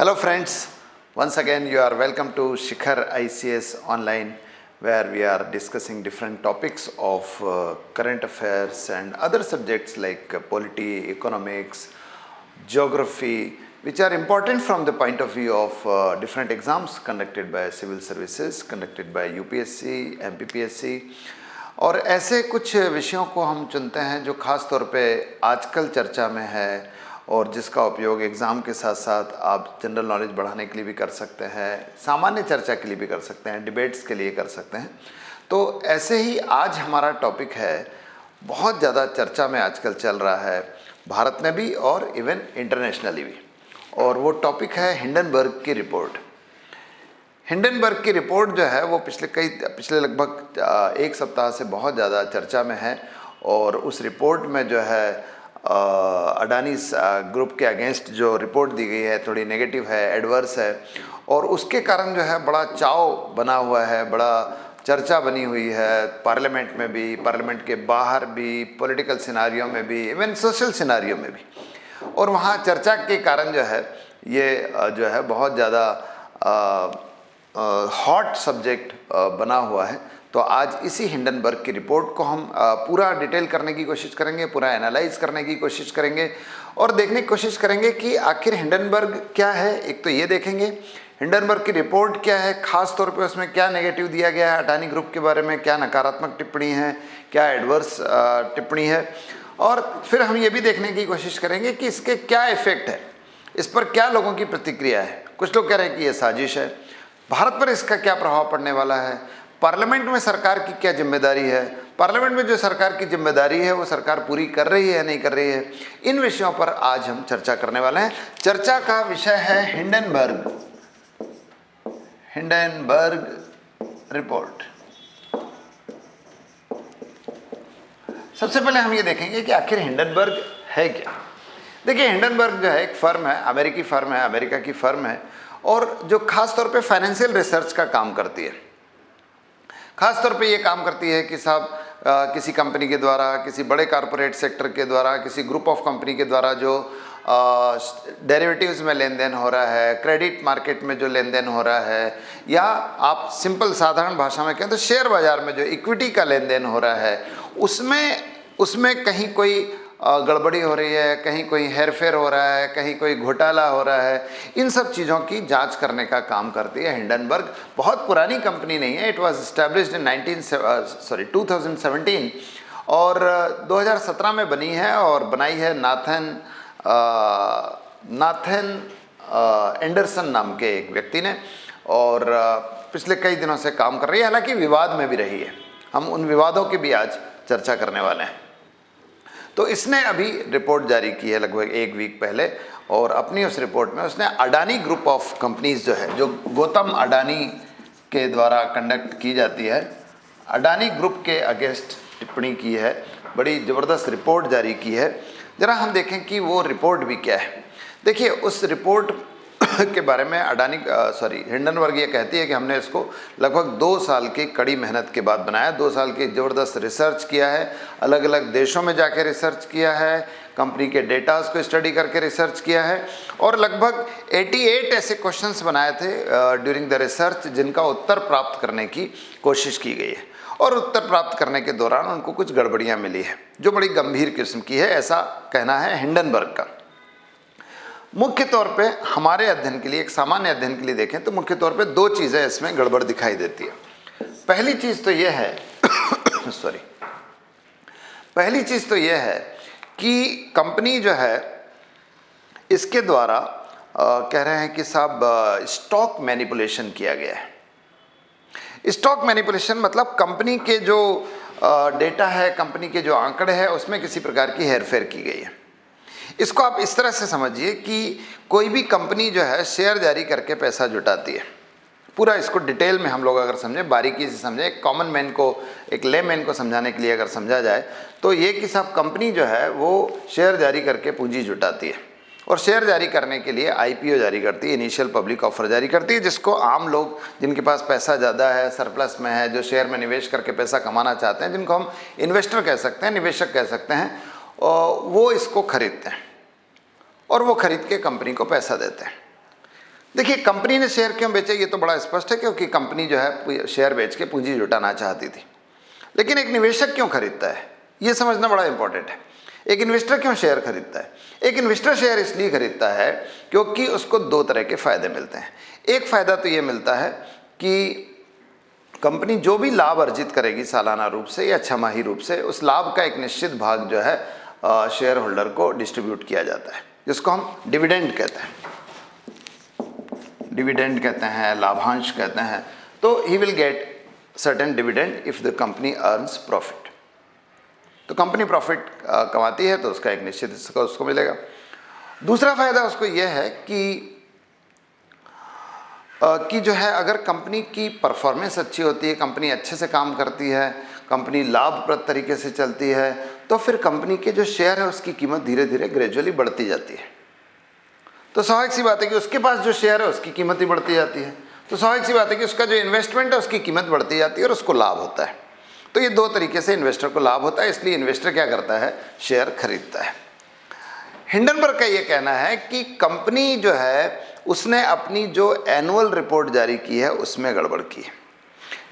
Hello friends, once again you are welcome to Shikhar ICS online, where we are discussing different topics of current affairs and other subjects like polity, economics, geography, which are important from the point of view of different exams conducted by civil services, conducted by UPSC, MPPSC, और ऐसे कुछ विषयों को हम चुनते हैं जो ख़ास तौर पे आजकल चर्चा में है और जिसका उपयोग एग्ज़ाम के साथ साथ आप जनरल नॉलेज बढ़ाने के लिए भी कर सकते हैं, सामान्य चर्चा के लिए भी कर सकते हैं, डिबेट्स के लिए कर सकते हैं। तो ऐसे ही आज हमारा टॉपिक है, बहुत ज़्यादा चर्चा में आजकल चल रहा है भारत में भी और इवन इंटरनेशनली भी, और वो टॉपिक है हिंडनबर्ग की रिपोर्ट। हिंडनबर्ग की रिपोर्ट जो है वो पिछले लगभग एक सप्ताह से बहुत ज़्यादा चर्चा में है, और उस रिपोर्ट में जो है अडानी ग्रुप के अगेंस्ट जो रिपोर्ट दी गई है थोड़ी नेगेटिव है, एडवर्स है, और उसके कारण जो है बड़ा चाव बना हुआ है, बड़ा चर्चा बनी हुई है पार्लियामेंट में भी, पार्लियामेंट के बाहर भी, पॉलिटिकल सिनारियों में भी, इवन सोशल सिनारियों में भी। और वहाँ चर्चा के कारण जो है ये जो है बहुत ज़्यादा हॉट सब्जेक्ट बना हुआ है। तो आज इसी हिंडनबर्ग की रिपोर्ट को हम पूरा डिटेल करने की कोशिश करेंगे, पूरा एनालाइज करने की कोशिश करेंगे और देखने की कोशिश करेंगे कि आखिर हिंडनबर्ग क्या है। एक तो ये देखेंगे हिंडनबर्ग की रिपोर्ट क्या है, ख़ास तौर पे उसमें क्या नेगेटिव दिया गया है अडानी ग्रुप के बारे में, क्या नकारात्मक टिप्पणी है, क्या एडवर्स टिप्पणी है, और फिर हम ये भी देखने की कोशिश करेंगे कि इसके क्या इफ़ेक्ट है, इस पर क्या लोगों की प्रतिक्रिया है। कुछ लोग कह रहे हैं कि ये साजिश है, भारत पर इसका क्या प्रभाव पड़ने वाला है, पार्लियामेंट में सरकार की क्या जिम्मेदारी है, पार्लियामेंट में जो सरकार की जिम्मेदारी है वो सरकार पूरी कर रही है या नहीं कर रही है। इन विषयों पर आज हम चर्चा करने वाले हैं। चर्चा का विषय है हिंडनबर्ग रिपोर्ट। सबसे पहले हम ये देखेंगे कि आखिर हिंडनबर्ग है क्या। देखिए, हिंडनबर्ग जो है एक फर्म है, अमेरिकी फर्म है, अमेरिका की फर्म है, और जो खास तौर पे फाइनेंशियल रिसर्च का काम करती है। खास तौर पे ये काम करती है कि साहब किसी कंपनी के द्वारा, किसी बड़े कॉरपोरेट सेक्टर के द्वारा, किसी ग्रुप ऑफ कंपनी के द्वारा जो डेरिवेटिव्स में लेन देन हो रहा है, क्रेडिट मार्केट में जो लेन देन हो रहा है, या आप सिंपल साधारण भाषा में कहें तो शेयर बाज़ार में जो इक्विटी का लेन देन हो रहा है, उसमें कहीं कोई गड़बड़ी हो रही है, कहीं कोई हेरफेर हो रहा है, कहीं कोई घोटाला हो रहा है, इन सब चीज़ों की जांच करने का काम करती है हिंडनबर्ग। बहुत पुरानी कंपनी नहीं है, इट वाज एस्टैब्लिश्ड इन 2017 और 2017 में बनी है, और बनाई है नाथन एंडरसन नाम के एक व्यक्ति ने, और पिछले कई दिनों से काम कर रही है, हालांकि विवाद में भी रही है। हम उन विवादों की भी आज चर्चा करने वाले हैं। तो इसने अभी रिपोर्ट जारी की है लगभग एक वीक पहले, और अपनी उस रिपोर्ट में उसने अडानी ग्रुप ऑफ कंपनीज जो है, जो गौतम अडानी के द्वारा कंडक्ट की जाती है, अडानी ग्रुप के अगेंस्ट टिप्पणी की है, बड़ी ज़बरदस्त रिपोर्ट जारी की है। ज़रा हम देखें कि वो रिपोर्ट भी क्या है। देखिए, उस रिपोर्ट के बारे में हिंडनबर्ग ये कहती है कि हमने इसको लगभग 2 साल की कड़ी मेहनत के बाद बनाया, 2 साल की ज़बरदस्त रिसर्च किया है, अलग अलग देशों में जाके रिसर्च किया है, कंपनी के डेटास को स्टडी करके रिसर्च किया है, और लगभग 88 ऐसे क्वेश्चंस बनाए थे ड्यूरिंग द रिसर्च, जिनका उत्तर प्राप्त करने की कोशिश की गई है। और उत्तर प्राप्त करने के दौरान उनको कुछ गड़बड़ियाँ मिली है जो बड़ी गंभीर किस्म की है, ऐसा कहना है हिंडनबर्ग का। मुख्य तौर पे हमारे अध्ययन के लिए, एक सामान्य अध्ययन के लिए देखें तो मुख्य तौर पे 2 चीज़ें इसमें गड़बड़ दिखाई देती है। पहली चीज़ तो यह है पहली चीज़ तो यह है कि कंपनी जो है इसके द्वारा कह रहे हैं कि साहब स्टॉक मैनिपुलेशन किया गया है। स्टॉक मैनिपुलेशन मतलब कंपनी के जो डेटा है, कंपनी के जो आंकड़े हैं, उसमें किसी प्रकार की हेरफेर की गई है। इसको आप इस तरह से समझिए कि कोई भी कंपनी जो है शेयर जारी करके पैसा जुटाती है। पूरा इसको डिटेल में हम लोग अगर समझें, बारीकी से समझें, एक कॉमन मैन को, एक ले मैन को समझाने के लिए अगर समझा जाए तो ये कि साहब कंपनी जो है वो शेयर जारी करके पूंजी जुटाती है, और शेयर जारी करने के लिए IPO जारी करती है, इनिशियल पब्लिक ऑफर जारी करती है, जिसको आम लोग जिनके पास पैसा ज़्यादा है, सरप्लस में है, जो शेयर में निवेश करके पैसा कमाना चाहते हैं, जिनको हम इन्वेस्टर कह सकते हैं, निवेशक कह सकते हैं, वो इसको खरीदते हैं और वो खरीद के कंपनी को पैसा देते हैं। देखिए, कंपनी ने शेयर क्यों बेचे ये तो बड़ा स्पष्ट है, क्योंकि कंपनी जो है शेयर बेच के पूंजी जुटाना चाहती थी। लेकिन एक निवेशक क्यों खरीदता है ये समझना बड़ा इंपॉर्टेंट है। एक इन्वेस्टर क्यों शेयर खरीदता है? एक इन्वेस्टर शेयर इसलिए खरीदता है क्योंकि उसको दो तरह के फायदे मिलते हैं। एक फायदा तो ये मिलता है कि कंपनी जो भी लाभ अर्जित करेगी सालाना रूप से या छमाही रूप से, उस लाभ का एक निश्चित भाग जो है शेयर होल्डर को डिस्ट्रीब्यूट किया जाता है, जिसको हम डिविडेंड कहते हैं। डिविडेंड कहते हैं, लाभांश कहते हैं। तो he will get certain dividend if the company earns profit. तो कंपनी प्रॉफिट कमाती है तो उसका एक निश्चित हिस्सा उसको मिलेगा। दूसरा फायदा उसको यह है कि जो है, अगर कंपनी की परफॉर्मेंस अच्छी होती है, कंपनी अच्छे से काम करती है, कंपनी लाभप्रद तरीके से चलती है, तो फिर कंपनी के जो शेयर है उसकी कीमत धीरे धीरे ग्रेजुअली बढ़ती जाती है। तो स्वाभाविक सी बात है कि उसके पास जो शेयर है उसकी कीमत ही बढ़ती जाती है। तो स्वाभाविक सी बात है कि उसका जो इन्वेस्टमेंट है उसकी कीमत बढ़ती जाती है और उसको लाभ होता है। तो ये दो तरीके से इन्वेस्टर को लाभ होता है, इसलिए इन्वेस्टर क्या करता है? शेयर खरीदता है। हिंडनबर्ग का ये कहना है कि कंपनी जो है उसने अपनी जो एनुअल रिपोर्ट जारी की है उसमें गड़बड़ की है।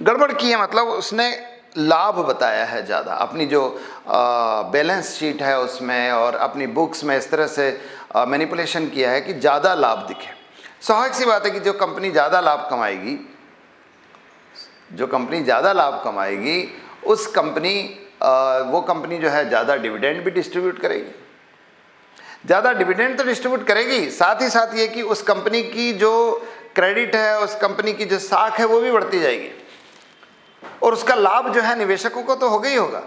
गड़बड़ की है मतलब उसने लाभ बताया है ज़्यादा, अपनी जो बैलेंस शीट है उसमें और अपनी बुक्स में इस तरह से मैनिपुलेशन किया है कि ज़्यादा लाभ दिखे। स्वाभाविक सी बात है कि जो कंपनी ज़्यादा लाभ कमाएगी, उस कंपनी वो कंपनी जो है ज़्यादा डिविडेंड भी डिस्ट्रीब्यूट करेगी। ज़्यादा डिविडेंड तो डिस्ट्रीब्यूट करेगी, साथ ही साथ ये कि उस कंपनी की जो क्रेडिट है, उस कंपनी की जो साख है वो भी बढ़ती जाएगी। और उसका लाभ जो है निवेशकों को तो होगा ही होगा,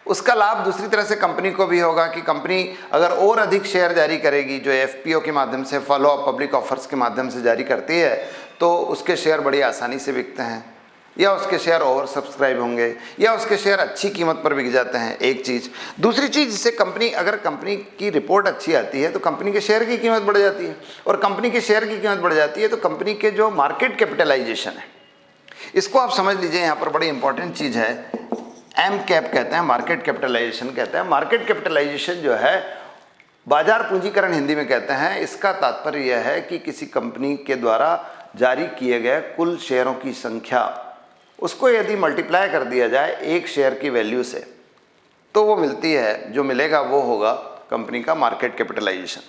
उसका लाभ दूसरी तरह से कंपनी को भी होगा कि कंपनी अगर और अधिक शेयर जारी करेगी, जो एफपीओ के माध्यम से, फॉलो अप पब्लिक ऑफर्स के माध्यम से जारी करती है, तो उसके शेयर बड़ी आसानी से बिकते हैं, या उसके शेयर ओवर सब्सक्राइब होंगे, या उसके शेयर अच्छी कीमत पर बिक जाते हैं। एक चीज़। दूसरी चीज़, जिससे कंपनी, अगर कंपनी की रिपोर्ट अच्छी आती है तो कंपनी के शेयर की कीमत बढ़ जाती है, और कंपनी के शेयर की कीमत बढ़ जाती है तो कंपनी के जो मार्केट कैपिटलाइजेशन है, इसको आप समझ लीजिए, यहाँ पर बड़ी इंपॉर्टेंट चीज़ है, एम कैप कहते हैं, मार्केट कैपिटलाइजेशन कहते हैं। मार्केट कैपिटलाइजेशन जो है बाजार पूंजीकरण हिंदी में कहते हैं। इसका तात्पर्य यह है कि किसी कंपनी के द्वारा जारी किए गए कुल शेयरों की संख्या, उसको यदि मल्टीप्लाई कर दिया जाए एक शेयर की वैल्यू से, तो वो मिलती है, जो मिलेगा वो होगा कंपनी का मार्केट कैपिटलाइजेशन।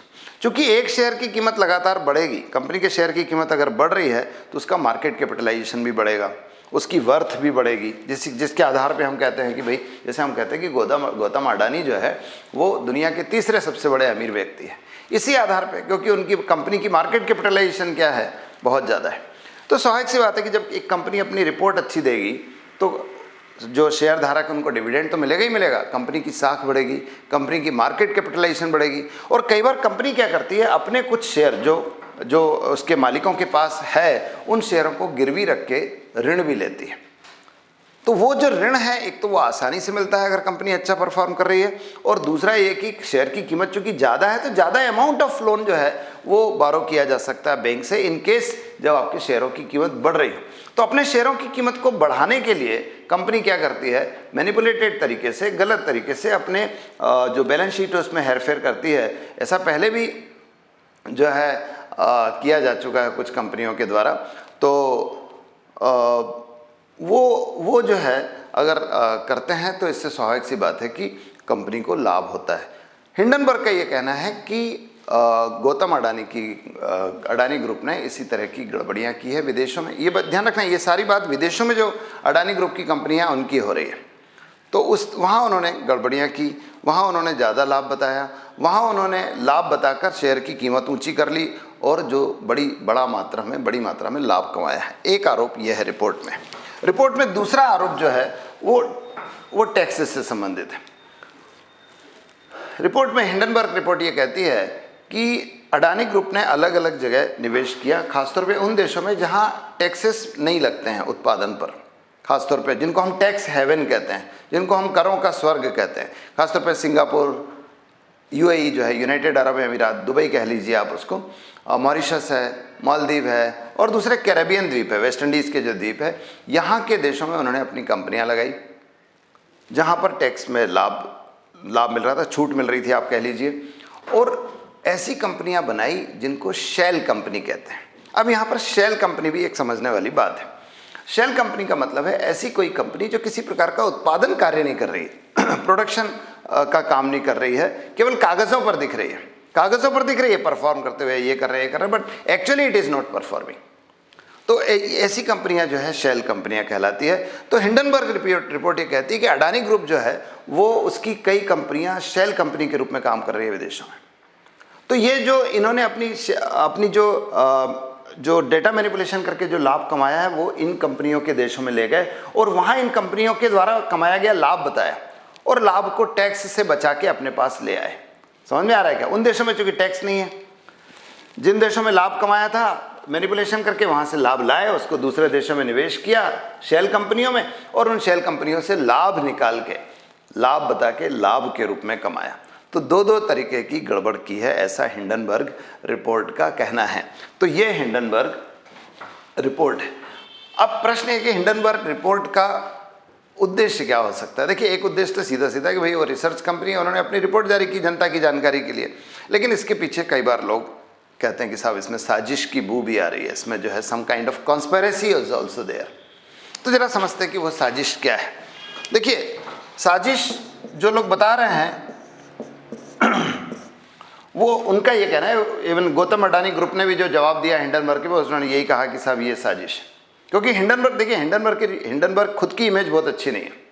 क्योंकि एक शेयर की कीमत लगातार बढ़ेगी, कंपनी के शेयर की कीमत अगर बढ़ रही है तो उसका मार्केट कैपिटलाइजेशन भी बढ़ेगा, उसकी वर्थ भी बढ़ेगी, जिसके आधार पे हम कहते हैं कि भाई, जैसे हम कहते हैं कि गौतम अडानी जो है वो दुनिया के तीसरे सबसे बड़े अमीर व्यक्ति है, इसी आधार पे, क्योंकि उनकी कंपनी की मार्केट कैपिटलाइजेशन क्या है? बहुत ज़्यादा है। तो स्वाभाविक सी बात है कि जब एक कंपनी अपनी रिपोर्ट अच्छी देगी तो जो शेयर धारक उनको डिविडेंड तो मिलेगा ही मिलेगा, कंपनी की साख बढ़ेगी, कंपनी की मार्केट कैपिटलाइजेशन बढ़ेगी। और कई बार कंपनी क्या करती है, अपने कुछ शेयर जो उसके मालिकों के पास है, उन शेयरों को गिरवी रख के ऋण भी लेती है। तो वो जो ऋण है, एक तो वो आसानी से मिलता है अगर कंपनी अच्छा परफॉर्म कर रही है, और दूसरा ये कि शेयर की कीमत चूंकि ज़्यादा है तो ज़्यादा अमाउंट ऑफ लोन जो है वो बारो किया जा सकता है बैंक से, इन केस जब आपके शेयरों की कीमत बढ़ रही हो। तो अपने शेयरों की कीमत को बढ़ाने के लिए कंपनी क्या करती है? मैनिपुलेटेड तरीके से, गलत तरीके से अपने जो बैलेंस शीट है उसमें हेरफेर करती है। ऐसा पहले भी जो है किया जा चुका है कुछ कंपनियों के द्वारा। तो वो जो है अगर करते हैं तो इससे स्वाभाविक सी बात है कि कंपनी को लाभ होता है। हिंडनबर्ग का ये कहना है कि गौतम अडानी ग्रुप ने इसी तरह की गड़बड़ियाँ की है विदेशों में। ये ध्यान रखना, ये सारी बात विदेशों में जो अडानी ग्रुप की कंपनियाँ उनकी हो रही है। तो वहाँ उन्होंने गड़बड़ियाँ की, वहाँ उन्होंने ज़्यादा लाभ बताया, वहाँ उन्होंने लाभ बताकर शेयर की कीमत ऊंची कर ली और जो बड़ी मात्रा में लाभ कमाया है। एक आरोप यह है रिपोर्ट में। दूसरा आरोप जो है वो टैक्सेस से संबंधित है। रिपोर्ट में हिंडनबर्ग रिपोर्ट ये कहती है कि अडानी ग्रुप ने अलग अलग जगह निवेश किया, खासतौर पे उन देशों में जहां टैक्सेस नहीं लगते हैं उत्पादन पर, खासतौर पे जिनको हम टैक्स हेवन कहते हैं, जिनको हम करों का स्वर्ग कहते हैं। खासतौर पे सिंगापुर, यूएई जो है, यूनाइटेड अरब अमीरात, दुबई कह लीजिए आप उसको, मॉरिशस है, मालदीव है, और दूसरे कैरेबियन द्वीप है, वेस्ट इंडीज़ के जो द्वीप है, यहाँ के देशों में उन्होंने अपनी कंपनियाँ लगाई जहाँ पर टैक्स में लाभ मिल रहा था, छूट मिल रही थी आप कह लीजिए। और ऐसी कंपनियां बनाई जिनको शेल कंपनी कहते हैं। अब यहाँ पर शेल कंपनी भी एक समझने वाली बात है। शेल कंपनी का मतलब है ऐसी कोई कंपनी जो किसी प्रकार का उत्पादन कार्य नहीं कर रही है, प्रोडक्शन का काम नहीं कर रही है, केवल कागज़ों पर दिख रही है, कागज़ों पर दिख रही है परफॉर्म करते हुए, ये कर रहे हैं, but actually it is not performing. तो ऐसी कंपनियां जो है शेल कंपनियां कहलाती है। तो हिंडनबर्ग रिपोर्ट ये कहती है कि अडानी ग्रुप जो है वो उसकी कई कंपनियां शेल कंपनी के रूप में काम कर रही है विदेशों में। तो ये जो इन्होंने अपनी जो डेटा मैनिपुलेशन करके जो लाभ कमाया है वो इन कंपनियों के देशों में ले गए और वहाँ इन कंपनियों के द्वारा कमाया गया लाभ बताया और लाभ को टैक्स से बचा के अपने पास ले आए। समझ में आ रहा है क्या? उन देशों में चूंकि टैक्स नहीं है, जिन देशों में लाभ कमाया था मैनिपुलेशन करके वहाँ से लाभ लाए, उसको दूसरे देशों में निवेश किया शेल कंपनियों में, और उन शेल कंपनियों से लाभ निकाल के, लाभ बता के लाभ के रूप में कमाया। तो दो तरीके की गड़बड़ की है, ऐसा हिंडनबर्ग रिपोर्ट का कहना है। तो ये हिंडनबर्ग रिपोर्ट है। अब प्रश्न है कि हिंडनबर्ग रिपोर्ट का उद्देश्य क्या हो सकता है? देखिए, एक उद्देश्य तो सीधा सीधा कि भाई वो रिसर्च कंपनी है, उन्होंने अपनी रिपोर्ट जारी की जनता की जानकारी के लिए, लेकिन इसके पीछे कई बार लोग कहते हैं कि साहब इसमें साजिश की बू भी आ रही है, इसमें जो है some kind of conspiracy is also there. तो जरा समझते हैं कि वो साजिश क्या है। देखिए, साजिश जो लोग बता रहे हैं वो उनका ये कहना है, इवन गौतम अडानी ग्रुप ने भी जो जवाब दिया हिंडनबर्ग के, उन्होंने यही कहा कि साहब ये साजिश है। क्योंकि हिंडनबर्ग, देखिए हिंडनबर्ग खुद की इमेज बहुत अच्छी नहीं है।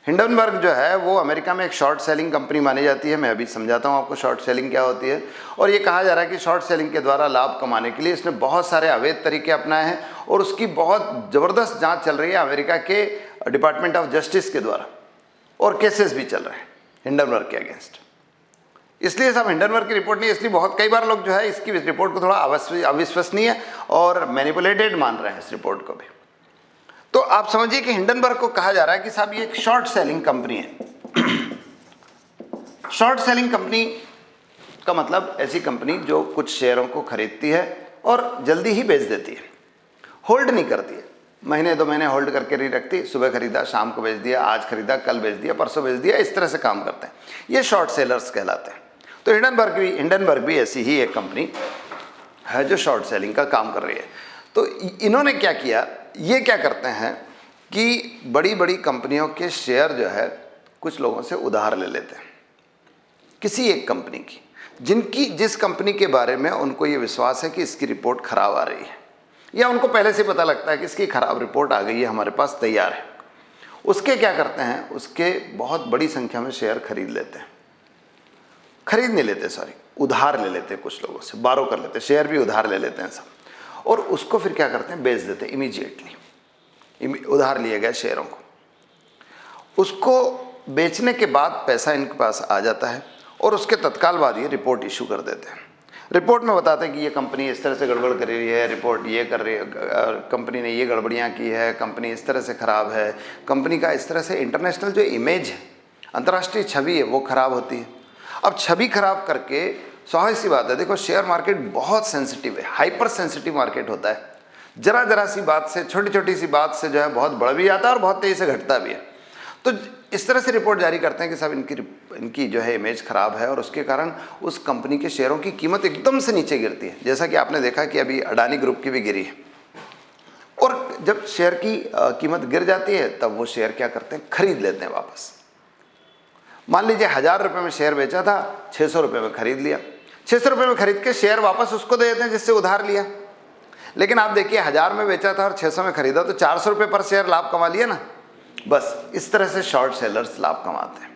हिंडनबर्ग जो है वो अमेरिका में एक शॉर्ट सेलिंग कंपनी मानी जाती है। मैं अभी समझाता हूँ आपको शॉर्ट सेलिंग क्या होती है। और ये कहा जा रहा है कि शॉर्ट सेलिंग के द्वारा लाभ कमाने के लिए इसने बहुत सारे अवैध तरीके अपनाए हैं और उसकी बहुत ज़बरदस्त जांच चल रही है अमेरिका के डिपार्टमेंट ऑफ जस्टिस के द्वारा, और केसेस भी चल रहे हैं हिंडनबर्ग के अगेंस्ट। इसलिए सब हिंडनबर्ग की रिपोर्ट नहीं, इसलिए बहुत कई बार लोग जो है इसकी रिपोर्ट को थोड़ा अविश्वसनीय और मैनिपुलेटेड मान रहे हैं इस रिपोर्ट को भी। तो आप समझिए कि हिंडनबर्ग को कहा जा रहा है कि साहब ये एक शॉर्ट सेलिंग कंपनी है। शॉर्ट सेलिंग कंपनी का मतलब ऐसी कंपनी जो कुछ शेयरों को खरीदती है और जल्दी ही बेच देती है, होल्ड नहीं करती है, महीने 2 महीने होल्ड करके नहीं रखती, सुबह खरीदा शाम को बेच दिया, आज खरीदा कल बेच दिया, परसों बेच दिया, इस तरह से काम करते हैं। ये शॉर्ट सेलर्स कहलाते हैं। तो हिंडनबर्ग भी ऐसी ही एक कंपनी है जो शॉर्ट सेलिंग का काम कर रही है। तो इन्होंने क्या किया, ये क्या करते हैं कि बड़ी बड़ी कंपनियों के शेयर जो है कुछ लोगों से उधार ले लेते हैं, किसी एक कंपनी की, जिस कंपनी के बारे में उनको ये विश्वास है कि इसकी रिपोर्ट खराब आ रही है, या उनको पहले से पता लगता है कि इसकी खराब रिपोर्ट आ गई है, हमारे पास तैयार है। उसके क्या करते हैं, उसके बहुत बड़ी संख्या में शेयर खरीद लेते हैं, खरीद नहीं लेते सॉरी, उधार ले लेते हैं, कुछ लोगों से बारो कर लेते हैं, शेयर भी उधार ले लेते हैं सब, और उसको फिर क्या करते हैं, बेच देते हैं इमीडिएटली, उधार लिए गए शेयरों को। उसको बेचने के बाद पैसा इनके पास आ जाता है और उसके तत्काल बाद ये रिपोर्ट इशू कर देते हैं। रिपोर्ट में बताते हैं कि ये कंपनी इस तरह से गड़बड़ कर रही है, रिपोर्ट ये कर रही है, कंपनी ने ये गड़बड़ियाँ की है, कंपनी इस तरह से ख़राब है, कंपनी का इस तरह से इंटरनेशनल जो इमेज है, अंतर्राष्ट्रीय छवि है, वो ख़राब होती है। अब छवि खराब करके, स्वाभाविक सी बात है, देखो शेयर मार्केट बहुत सेंसिटिव है, हाइपर सेंसिटिव मार्केट होता है। जरा सी बात से, छोटी सी बात से जो है बहुत बढ़ भी जाता है और बहुत तेज़ी से घटता भी है। तो इस तरह से रिपोर्ट जारी करते हैं कि साहब इनकी जो है इमेज ख़राब है और उसके कारण उस कंपनी के शेयरों की कीमत एकदम से नीचे गिरती है, जैसा कि आपने देखा कि अभी अडानी ग्रुप की भी गिरी है। और जब शेयर की कीमत गिर जाती है तब वो शेयर क्या करते हैं, खरीद लेते हैं वापस। मान लीजिए 1000 रुपये में शेयर बेचा था, 600 रुपये में खरीद लिया, 600 रुपये में खरीद के शेयर वापस उसको दे देते हैं जिससे उधार लिया। लेकिन आप देखिए 1000 में बेचा था और 600 में खरीदा, तो 400 रुपये पर शेयर लाभ कमा लिया ना। बस इस तरह से शॉर्ट सेलर्स लाभ कमाते हैं।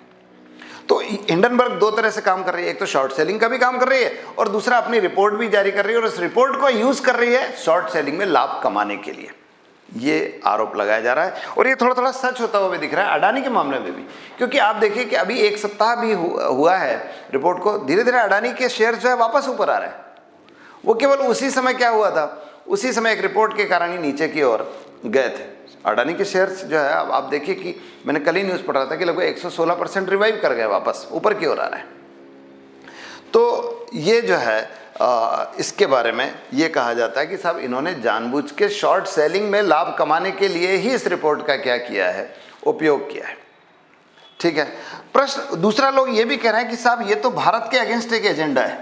तो हिंडनबर्ग 2 तरह से काम कर रही है, एक तो शॉर्ट सेलिंग का भी काम कर रही है और दूसरा अपनी रिपोर्ट भी जारी कर रही है और उस रिपोर्ट को यूज कर रही है शॉर्ट सेलिंग में लाभ कमाने के लिए। ये आरोप लगाया जा रहा है और ये थोड़ा थोड़ा सच होता हुआ भी दिख रहा है अडानी के मामले में भी, क्योंकि आप देखिए कि अभी 1 सप्ताह भी हुआ है रिपोर्ट को, धीरे धीरे अडानी के शेयर जो है वापस ऊपर आ रहे हैं। वो केवल उसी समय क्या हुआ था, उसी समय एक रिपोर्ट के कारण ही नीचे की ओर गए थे। अडानी के शेयर्स जो है, अब आप देखिए कि मैंने कल ही न्यूज़ पढ़ रहा था कि लगभग 116% रिवाइव कर गए, वापस ऊपर की ओर आ रहे हैं। तो ये जो है इसके बारे में ये कहा जाता है कि साहब इन्होंने जानबूझ के शॉर्ट सेलिंग में लाभ कमाने के लिए ही इस रिपोर्ट का क्या किया है, उपयोग किया है। ठीक है। प्रश्न दूसरा, लोग ये भी कह रहे हैं कि साहब ये तो भारत के अगेंस्ट एक एजेंडा है,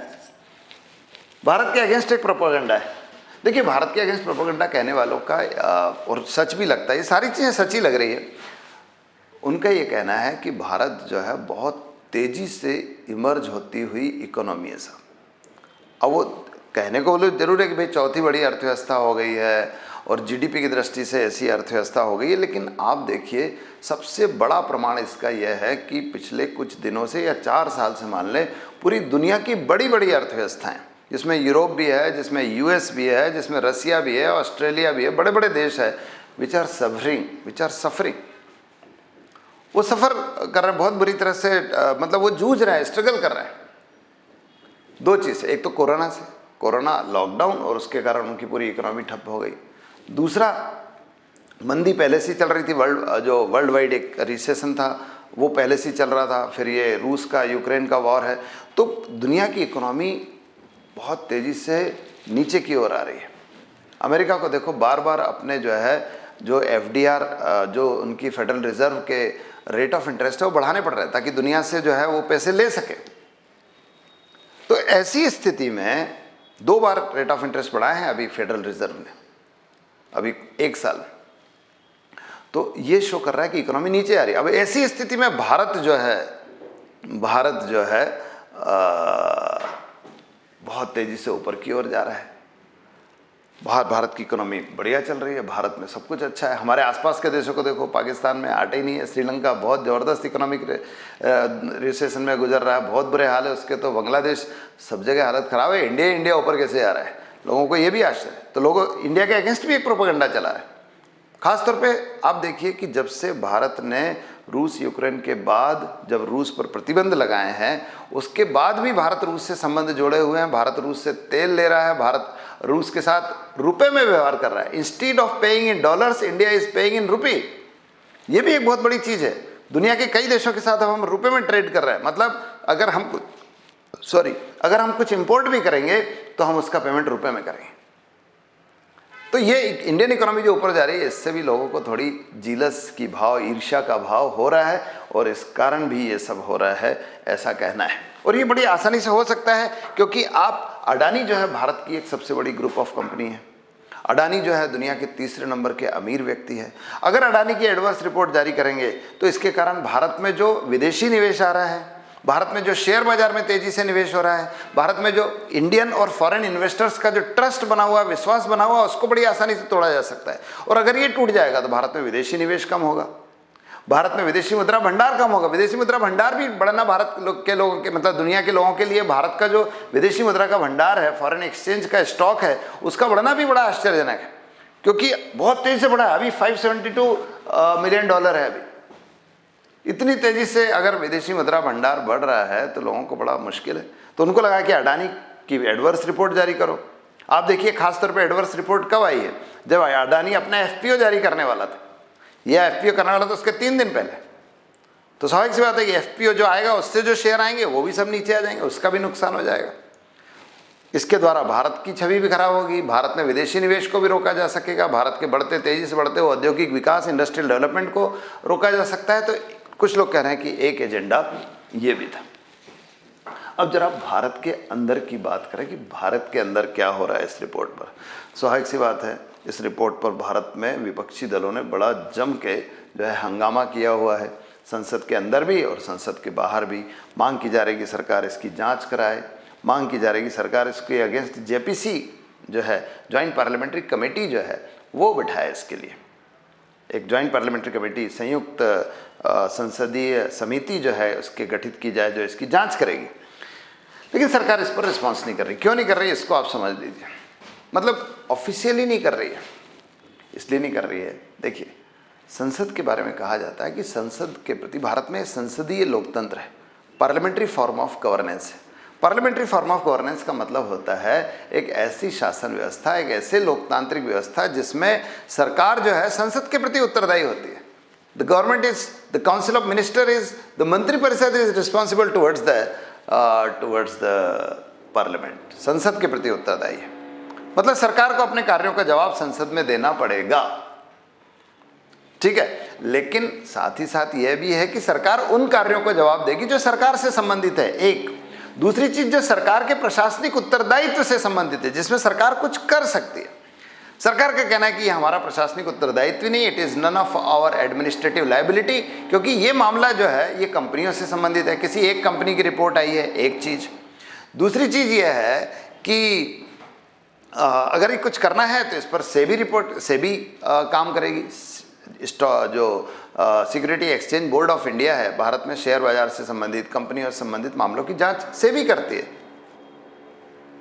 भारत के अगेंस्ट एक प्रोपेगेंडा है। देखिए, भारत के अगेंस्ट प्रोपेगेंडा कहने वालों का और सच भी लगता है, ये सारी चीज़ें सच ही लग रही है। उनका ये कहना है कि भारत जो है बहुत तेज़ी से इमर्ज होती हुई इकोनॉमी है साहब। अब वो कहने को बोले जरूर है कि भाई चौथी बड़ी अर्थव्यवस्था हो गई है और जीडीपी की दृष्टि से ऐसी अर्थव्यवस्था हो गई है, लेकिन आप देखिए सबसे बड़ा प्रमाण इसका यह है कि पिछले कुछ दिनों से या 4 साल से मान लें, पूरी दुनिया की बड़ी बड़ी अर्थव्यवस्थाएं, जिसमें यूरोप भी है, जिसमें यूएस भी है, जिसमें रसिया भी है, ऑस्ट्रेलिया भी है, बड़े बड़े देश है, विच आर सफरिंग। वो सफ़र कर रहे हैं बहुत बुरी तरह से, मतलब वो जूझ रहे हैं, स्ट्रगल कर रहे हैं। 2 चीज़, एक तो कोरोना से, कोरोना लॉकडाउन और उसके कारण उनकी पूरी इकोनॉमी ठप हो गई। दूसरा, मंदी पहले से चल रही थी, वर्ल्ड वाइड एक रिसेशन था वो पहले से चल रहा था, फिर ये रूस का यूक्रेन का वॉर है, तो दुनिया की इकोनॉमी बहुत तेज़ी से नीचे की ओर आ रही है। अमेरिका को देखो, बार बार अपने जो FDR, जो उनकी फेडरल रिजर्व के रेट ऑफ इंटरेस्ट है वो बढ़ाने पड़ रहे हैं ताकि दुनिया से वो पैसे ले सके। तो ऐसी स्थिति में 2 बार रेट ऑफ इंटरेस्ट बढ़ाए हैं अभी फेडरल रिजर्व ने, अभी 1 साल में, तो ये शो कर रहा है कि इकोनॉमी नीचे आ रही है। अब ऐसी स्थिति में भारत जो है बहुत तेज़ी से ऊपर की ओर जा रहा है। भारत की इकोनॉमी बढ़िया चल रही है, भारत में सब कुछ अच्छा है। हमारे आसपास के देशों को देखो, पाकिस्तान में आटे ही नहीं है, श्रीलंका बहुत ज़बरदस्त इकोनॉमिक रिसेशन में गुजर रहा है, बहुत बुरे हाल है उसके, तो बांग्लादेश, सब जगह हालत ख़राब है। इंडिया ऊपर कैसे आ रहा है, लोगों को ये भी आश्चर्य। तो लोगों इंडिया के अगेंस्ट भी एक प्रोपेगेंडा चला है। खासतौर पे आप देखिए कि जब से भारत ने रूस यूक्रेन के बाद जब रूस पर प्रतिबंध लगाए हैं, उसके बाद भी भारत रूस से संबंध जोड़े हुए हैं। भारत रूस से तेल ले रहा है, भारत रूस के साथ रुपए में व्यवहार कर रहा है। Instead of paying in dollars, India is paying in rupee. ये भी एक बहुत बड़ी चीज़ है। दुनिया के कई देशों के साथ अब हम रुपए में ट्रेड कर रहे हैं। मतलब अगर हम कुछ इंपोर्ट भी करेंगे तो हम उसका पेमेंट रुपए में करेंगे। तो ये इंडियन इकोनॉमी जो ऊपर जा रही है, इससे भी लोगों को थोड़ी जीलस की भाव, ईर्ष्या का भाव हो रहा है और इस कारण भी ये सब हो रहा है, ऐसा कहना है। और ये बड़ी आसानी से हो सकता है क्योंकि अडानी जो है भारत की एक सबसे बड़ी ग्रुप ऑफ कंपनी है। अडानी जो है दुनिया के 3रे नंबर के अमीर व्यक्ति है। अगर अडानी की एडवर्स रिपोर्ट जारी करेंगे तो इसके कारण भारत में जो विदेशी निवेश आ रहा है, भारत में जो शेयर बाजार में तेजी से निवेश हो रहा है, भारत में जो इंडियन और फॉरेन इन्वेस्टर्स का जो ट्रस्ट बना हुआ, विश्वास बना हुआ, उसको बड़ी आसानी से तोड़ा जा सकता है। और अगर ये टूट जाएगा तो भारत में विदेशी निवेश कम होगा, भारत में विदेशी मुद्रा भंडार कम होगा। विदेशी मुद्रा भंडार भी बढ़ना भारत के लोगों के, मतलब दुनिया के लोगों के लिए भारत का जो विदेशी मुद्रा का भंडार है, फॉरेन एक्सचेंज का स्टॉक है, उसका बढ़ना भी बड़ा आश्चर्यजनक है क्योंकि बहुत तेजी से बढ़ा है। अभी $572 मिलियन है। अभी इतनी तेजी से अगर विदेशी मुद्रा भंडार बढ़ रहा है तो लोगों को बड़ा मुश्किल है। तो उनको लगा कि अडानी की एडवर्स रिपोर्ट जारी करो। आप देखिए खासतौर पे एडवर्स रिपोर्ट कब आई है, जब अडानी अपना FPO जारी करने वाला था। यह FPO करने वाला था उसके 3 दिन पहले। तो स्वाभाविक सी बात है कि FPO जो आएगा उससे जो शेयर आएंगे वो भी सब नीचे आ जाएंगे, उसका भी नुकसान हो जाएगा। इसके द्वारा भारत की छवि भी खराब होगी, भारत में विदेशी निवेश को भी रोका जा सकेगा, भारत के तेजी से बढ़ते औद्योगिक विकास, इंडस्ट्रियल डेवलपमेंट को रोका जा सकता है। तो कुछ लोग कह रहे हैं कि एक एजेंडा ये भी था। अब जरा भारत के अंदर की बात करें कि भारत के अंदर क्या हो रहा है इस रिपोर्ट पर। स्वाभाविक सी बात है, इस रिपोर्ट पर भारत में विपक्षी दलों ने बड़ा जम के हंगामा किया हुआ है। संसद के अंदर भी और संसद के बाहर भी मांग की जा रही है कि सरकार इसकी जांच कराए, मांग की जा रही है कि सरकार इसके against JPC joint parliamentary committee वो बिठाए। इसके लिए एक ज्वाइंट पार्लियामेंट्री कमेटी, संयुक्त संसदीय समिति उसके गठित की जाए जो इसकी जांच करेगी। लेकिन सरकार इस पर रिस्पॉन्स नहीं कर रही। क्यों नहीं कर रही इसको आप समझ लीजिए। मतलब ऑफिशियली नहीं कर रही है। इसलिए नहीं कर रही है, देखिए संसद के बारे में कहा जाता है कि संसद के प्रति भारत में संसदीय लोकतंत्र है, पार्लियामेंट्री फॉर्म ऑफ गवर्नेंस है। पार्लियामेंट्री फॉर्म ऑफ गवर्नेंस का मतलब होता है एक ऐसी शासन व्यवस्था, एक ऐसे लोकतांत्रिक व्यवस्था जिसमें सरकार संसद के प्रति उत्तरदायी होती है। The government is, the council of minister is, the मंत्री परिषद is responsible towards the parliament. संसद के प्रति उत्तरदायी है, मतलब सरकार को अपने कार्यों का जवाब संसद में देना पड़ेगा, ठीक है। लेकिन साथ ही साथ यह भी है कि सरकार उन कार्यों को जवाब देगी जो सरकार से संबंधित है। एक दूसरी चीज जो सरकार के प्रशासनिक उत्तरदायित्व से संबंधित है, जिसमें सरकार कुछ कर सकती है। सरकार का कहना है कि ये हमारा प्रशासनिक उत्तरदायित्व नहीं, it is none of our administrative liability, क्योंकि ये मामला जो है ये कंपनियों से संबंधित है। किसी एक कंपनी की रिपोर्ट आई है, एक चीज़। दूसरी चीज़ ये है कि अगर ये कुछ करना है तो इस पर सेबी रिपोर्ट, सेबी काम करेगी। जो security exchange board of India है, भारत में शेयर बाजार से संबंधित कंपनी और संबंधित मामलों की जांच सेबी करती है,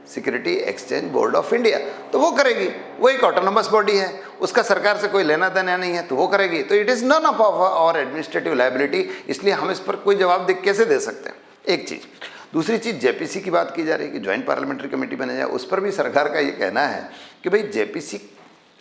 security exchange board of India, तो वो करेगी। वो एक ऑटोनोमस बॉडी है, उसका सरकार से कोई लेना देना नहीं है, तो वो करेगी। तो it is none of our administrative liability, इसलिए हम इस पर कोई जवाब कैसे दे सकते हैं, एक चीज़। दूसरी चीज़, जेपीसी की बात की जा रही है कि ज्वाइंट पार्लियामेंट्री कमेटी बने जाए, उस पर भी सरकार का ये कहना है कि भाई जेपीसी,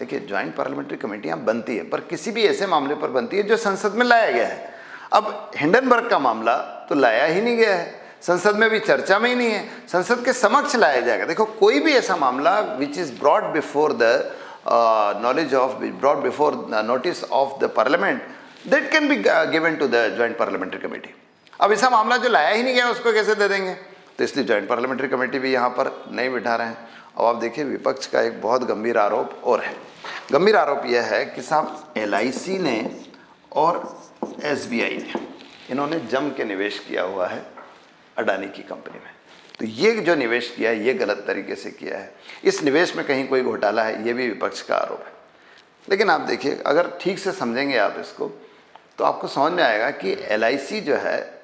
देखिए ज्वाइंट पार्लियामेंट्री कमेटियाँ बनती है पर किसी भी ऐसे मामले पर बनती है जो संसद में लाया गया है। अब हिंडनबर्ग का मामला तो लाया ही नहीं गया है, संसद में भी चर्चा में ही नहीं है, संसद के समक्ष लाया जाएगा। देखो, कोई भी ऐसा मामला which is brought before the knowledge of, brought before notice of the parliament, that can be given to the joint parliamentary committee. अब ऐसा मामला जो लाया ही नहीं गया उसको कैसे दे देंगे, तो इसलिए ज्वाइंट पार्लियामेंट्री कमेटी भी यहाँ पर नहीं बिठा रहे हैं। अब आप देखिए, विपक्ष का एक बहुत गंभीर आरोप और है। गंभीर आरोप यह है कि साहब LIC ने और SBI ने, इन्होंने जम के निवेश किया हुआ है अडानी की कंपनी में। तो ये जो निवेश किया है ये गलत तरीके से किया है, इस निवेश में कहीं कोई घोटाला है, ये भी विपक्ष का आरोप है। लेकिन आप देखिए, अगर ठीक से समझेंगे आप इसको तो आपको समझ में आएगा कि LIC जो है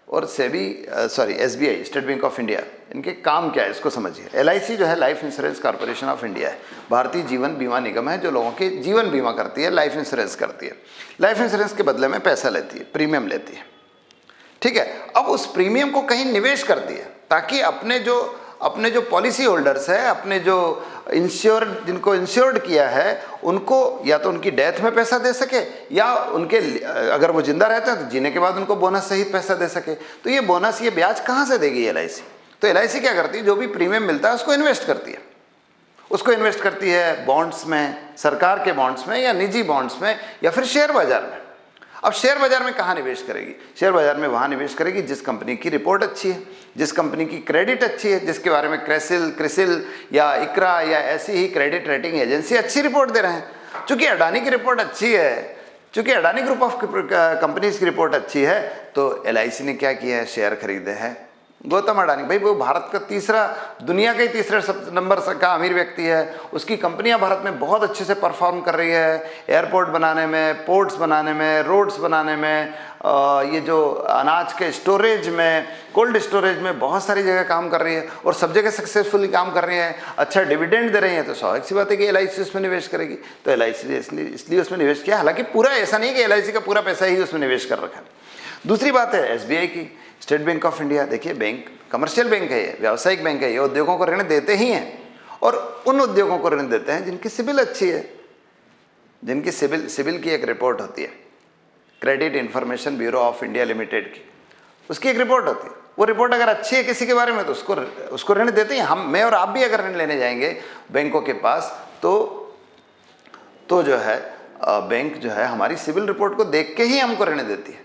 और SBI, state bank of India, इनके काम क्या है इसको समझिए। LIC जो है life insurance corporation of India है, भारतीय जीवन बीमा निगम है, जो लोगों के जीवन बीमा करती है, लाइफ इंश्योरेंस करती है। लाइफ इंश्योरेंस के बदले में पैसा लेती है, प्रीमियम लेती है, ठीक है। अब उस प्रीमियम को कहीं निवेश करती है ताकि अपने जो पॉलिसी होल्डर्स है, अपने जो जिनको इंश्योर्ड किया है, उनको या तो उनकी डेथ में पैसा दे सके, या उनके अगर वो जिंदा रहते हैं तो जीने के बाद उनको बोनस सहित पैसा दे सके। तो ये बोनस, ये ब्याज कहाँ से देगी LIC? तो LIC क्या करती है, जो भी प्रीमियम मिलता है उसको इन्वेस्ट करती है। उसको इन्वेस्ट करती है बॉन्ड्स में, सरकार के बॉन्ड्स में या निजी बॉन्ड्स में, या फिर शेयर बाजार में। अब शेयर बाजार में कहाँ निवेश करेगी? शेयर बाजार में वहाँ निवेश करेगी जिस कंपनी की रिपोर्ट अच्छी है, जिस कंपनी की क्रेडिट अच्छी है, जिसके बारे में क्रिसिल या इकरा या ऐसी ही क्रेडिट रेटिंग एजेंसी अच्छी रिपोर्ट दे रहे हैं। चूंकि अडानी की रिपोर्ट अच्छी है, चूंकि अडानी ग्रुप ऑफ कंपनीज की रिपोर्ट अच्छी है, तो LIC ने क्या किया है, शेयर खरीदे हैं। गौतम अडानी, भाई वो भारत का दुनिया का ही तीसरा नंबर का अमीर व्यक्ति है, उसकी कंपनियां भारत में बहुत अच्छे से परफॉर्म कर रही है, एयरपोर्ट बनाने में, पोर्ट्स बनाने में, रोड्स बनाने में, ये जो अनाज के स्टोरेज में, कोल्ड स्टोरेज में बहुत सारी जगह काम कर रही है और सब जगह सक्सेसफुली काम कर रही है, अच्छा डिविडेंड दे रही है। तो स्वाभाविक सी बात है कि LIC उसमें निवेश करेगी। तो LIC ने इसलिए उसमें निवेश किया। हालांकि पूरा ऐसा नहीं कि LIC का पूरा पैसा ही उसमें निवेश कर रखा है। दूसरी बात है SBI की, स्टेट बैंक ऑफ इंडिया। देखिए, बैंक कमर्शियल बैंक है, ये व्यावसायिक बैंक है, ये उद्योगों को ऋण देते ही हैं, और उन उद्योगों को ऋण देते हैं जिनकी सिबिल अच्छी है, जिनकी सिबिल की एक रिपोर्ट होती है, credit information bureau of India limited की, उसकी एक रिपोर्ट होती है। वो रिपोर्ट अगर अच्छी है किसी के बारे में तो उसको ऋण देते हैं। मैं और आप भी अगर ऋण लेने जाएंगे बैंकों के पास तो जो है बैंक जो है हमारी सिबिल रिपोर्ट को देख के ही हमको ऋण देती है।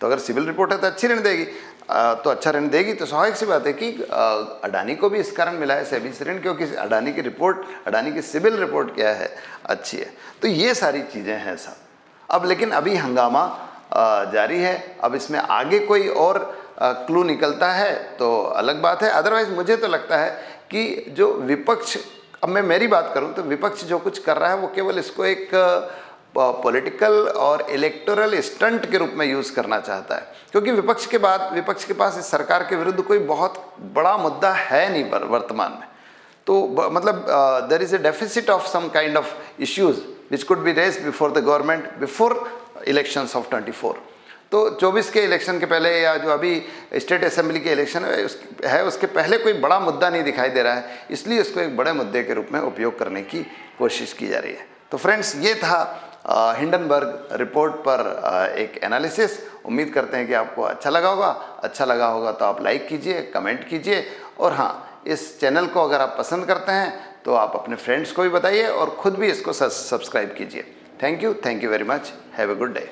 तो अगर सिविल रिपोर्ट है तो अच्छी ऋण देगी, तो अच्छा ऋण देगी। तो स्वाभाविक सी बात है कि अडानी को भी इस कारण मिला है सेबी से ऋण, क्योंकि अडानी की सिविल रिपोर्ट क्या है, अच्छी है। तो ये सारी चीज़ें हैं साहब। अब लेकिन अभी हंगामा जारी है, अब इसमें आगे कोई और क्लू निकलता है तो अलग बात है। अदरवाइज मुझे तो लगता है कि जो विपक्ष, अब मैं मेरी बात करूं तो विपक्ष जो कुछ कर रहा है वो केवल इसको एक पॉलिटिकल और इलेक्टोरल स्टंट के रूप में यूज़ करना चाहता है, क्योंकि विपक्ष के पास इस सरकार के विरुद्ध कोई बहुत बड़ा मुद्दा है नहीं पर वर्तमान में। तो मतलब there is a deficit of some kind of issues which could be raised before the government before elections of 24। तो 24 के इलेक्शन के पहले या जो अभी स्टेट असेंबली के इलेक्शन है उसके पहले कोई बड़ा मुद्दा नहीं दिखाई दे रहा है, इसलिए इसको एक बड़े मुद्दे के रूप में उपयोग करने की कोशिश की जा रही है। तो फ्रेंड्स, ये था हिंडनबर्ग रिपोर्ट पर एक एनालिसिस। उम्मीद करते हैं कि आपको अच्छा लगा होगा। अच्छा लगा होगा तो आप लाइक कीजिए, कमेंट कीजिए, और हाँ, इस चैनल को अगर आप पसंद करते हैं तो आप अपने फ्रेंड्स को भी बताइए और ख़ुद भी इसको सब्सक्राइब कीजिए। Thank you very much. Have a good day.